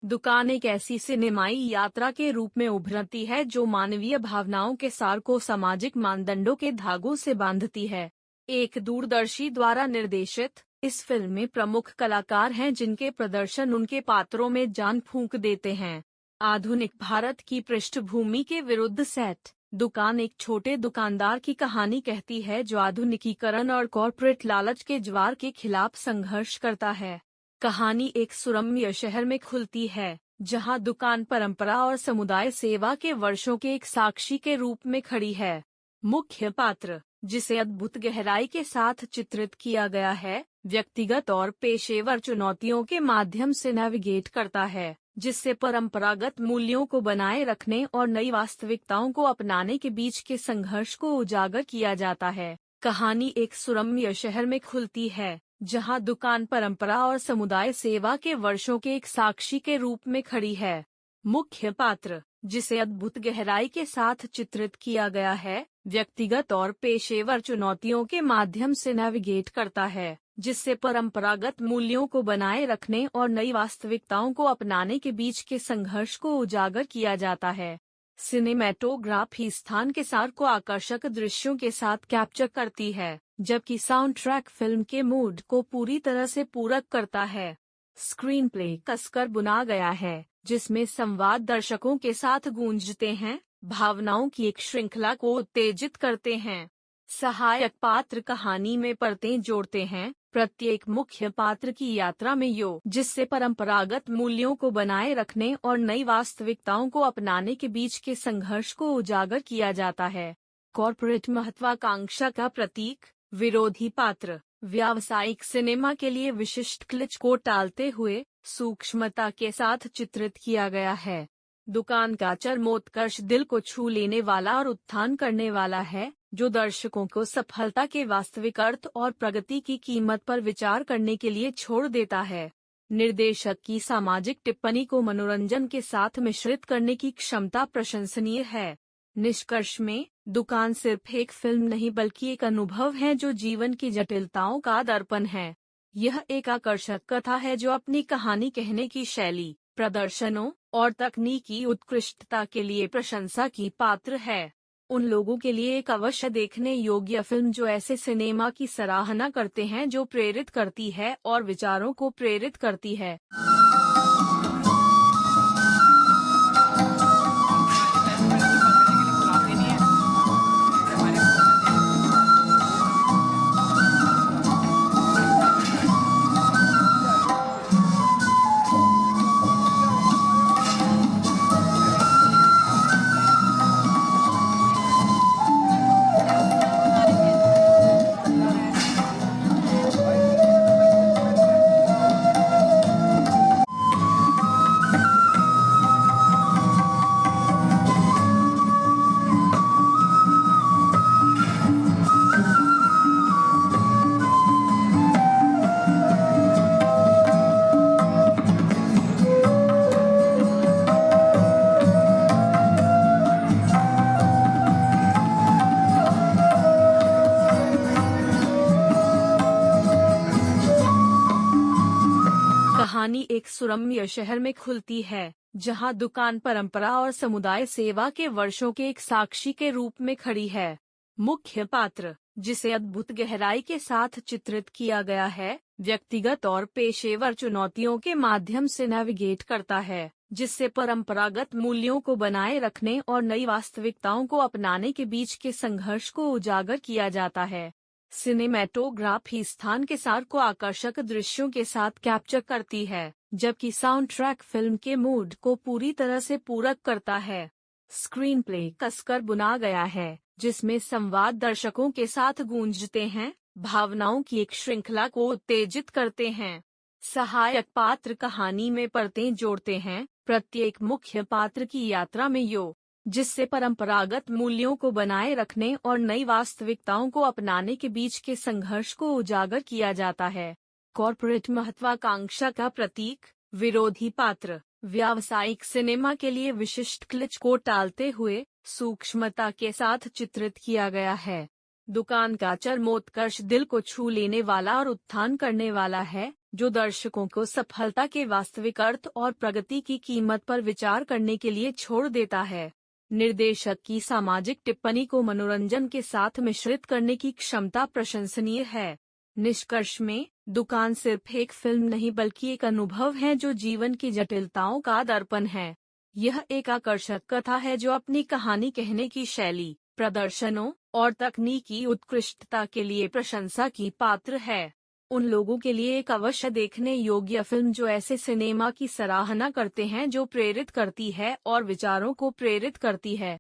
दुकान एक ऐसी सिनेमाई यात्रा के रूप में उभरती है जो मानवीय भावनाओं के सार को सामाजिक मानदंडों के धागों से बांधती है। एक दूरदर्शी द्वारा निर्देशित इस फिल्म में प्रमुख कलाकार हैं जिनके प्रदर्शन उनके पात्रों में जान फूंक देते हैं। आधुनिक भारत की पृष्ठभूमि के विरुद्ध सेट दुकान एक छोटे दुकानदार की कहानी कहती है जो आधुनिकीकरण और कॉर्पोरेट लालच के ज्वार के खिलाफ संघर्ष करता है। कहानी एक सुरम्य शहर में खुलती है जहां दुकान परंपरा और समुदाय सेवा के वर्षों के एक साक्षी के रूप में खड़ी है। मुख्य पात्र, जिसे अद्भुत गहराई के साथ चित्रित किया गया है, व्यक्तिगत और पेशेवर चुनौतियों के माध्यम से नेविगेट करता है, जिससे परंपरागत मूल्यों को बनाए रखने और नई वास्तविकताओं को अपनाने के बीच के संघर्ष को उजागर किया जाता है। कहानी एक सुरम्य शहर में खुलती है जहां दुकान परंपरा और समुदाय सेवा के वर्षों के एक साक्षी के रूप में खड़ी है। मुख्य पात्र, जिसे अद्भुत गहराई के साथ चित्रित किया गया है, व्यक्तिगत और पेशेवर चुनौतियों के माध्यम से नेविगेट करता है, जिससे परंपरागत मूल्यों को बनाए रखने और नई वास्तविकताओं को अपनाने के बीच के संघर्ष को उजागर किया जाता है। सिनेमैटोग्राफी स्थान के सार को आकर्षक दृश्यों के साथ कैप्चर करती है, जबकि साउंड ट्रैक फिल्म के मूड को पूरी तरह से पूरक करता है। स्क्रीन प्ले कसकर बुना गया है, जिसमें संवाद दर्शकों के साथ गूंजते हैं, भावनाओं की एक श्रृंखला को उत्तेजित करते हैं। सहायक पात्र कहानी में परतें जोड़ते हैं, प्रत्येक मुख्य पात्र की यात्रा में जिससे परंपरागत मूल्यों को बनाए रखने और नई वास्तविकताओं को अपनाने के बीच के संघर्ष को उजागर किया जाता है। कॉर्पोरेट महत्वाकांक्षा का प्रतीक, विरोधी पात्र, व्यावसायिक सिनेमा के लिए विशिष्ट क्लिच को टालते हुए सूक्ष्मता के साथ चित्रित किया गया है। दुकान का चरमोत्कर्ष दिल को छू लेने वाला और उत्थान करने वाला है, जो दर्शकों को सफलता के वास्तविक अर्थ और प्रगति की कीमत पर विचार करने के लिए छोड़ देता है। निर्देशक की सामाजिक टिप्पणी को मनोरंजन के साथ मिश्रित करने की क्षमता प्रशंसनीय है। निष्कर्ष में, दुकान सिर्फ एक फिल्म नहीं बल्कि एक अनुभव है जो जीवन की जटिलताओं का दर्पण है। यह एक आकर्षक कथा है जो अपनी कहानी कहने की शैली, प्रदर्शनों और तकनीकी उत्कृष्टता के लिए प्रशंसा की पात्र है। उन लोगों के लिए एक अवश्य देखने योग्य फिल्म जो ऐसे सिनेमा की सराहना करते हैं जो प्रेरित करती है और विचारों को प्रेरित करती है। कहानी एक सुरम्य शहर में खुलती है जहां दुकान परंपरा और समुदाय सेवा के वर्षों के एक साक्षी के रूप में खड़ी है। मुख्य पात्र, जिसे अद्भुत गहराई के साथ चित्रित किया गया है, व्यक्तिगत और पेशेवर चुनौतियों के माध्यम से नेविगेट करता है, जिससे परंपरागत मूल्यों को बनाए रखने और नई वास्तविकताओं को अपनाने के बीच के संघर्ष को उजागर किया जाता है। सिनेमैटोग्राफी स्थान के सार को आकर्षक दृश्यों के साथ कैप्चर करती है, जबकि साउंड ट्रैक फिल्म के मूड को पूरी तरह से पूरक करता है। स्क्रीन प्ले कसकर बुना गया है, जिसमें संवाद दर्शकों के साथ गूंजते हैं, भावनाओं की एक श्रृंखला को उत्तेजित करते हैं। सहायक पात्र कहानी में परतें जोड़ते हैं, प्रत्येक मुख्य पात्र की यात्रा में जिससे परंपरागत मूल्यों को बनाए रखने और नई वास्तविकताओं को अपनाने के बीच के संघर्ष को उजागर किया जाता है। कॉर्पोरेट महत्वाकांक्षा का प्रतीक, विरोधी पात्र, व्यावसायिक सिनेमा के लिए विशिष्ट क्लिच को टालते हुए सूक्ष्मता के साथ चित्रित किया गया है। दुकान का चरमोत्कर्ष दिल को छू लेने वाला और उत्थान करने वाला है, जो दर्शकों को सफलता के वास्तविक अर्थ और प्रगति की कीमत पर विचार करने के लिए छोड़ देता है। निर्देशक की सामाजिक टिप्पणी को मनोरंजन के साथ मिश्रित करने की क्षमता प्रशंसनीय है। निष्कर्ष में, दुकान सिर्फ एक फिल्म नहीं बल्कि एक अनुभव है जो जीवन की जटिलताओं का दर्पण है। यह एक आकर्षक कथा है जो अपनी कहानी कहने की शैली, प्रदर्शनों और तकनीकी उत्कृष्टता के लिए प्रशंसा की पात्र है। उन लोगों के लिए एक अवश्य देखने योग्य फिल्म जो ऐसे सिनेमा की सराहना करते हैं जो प्रेरित करती है और विचारों को प्रेरित करती है।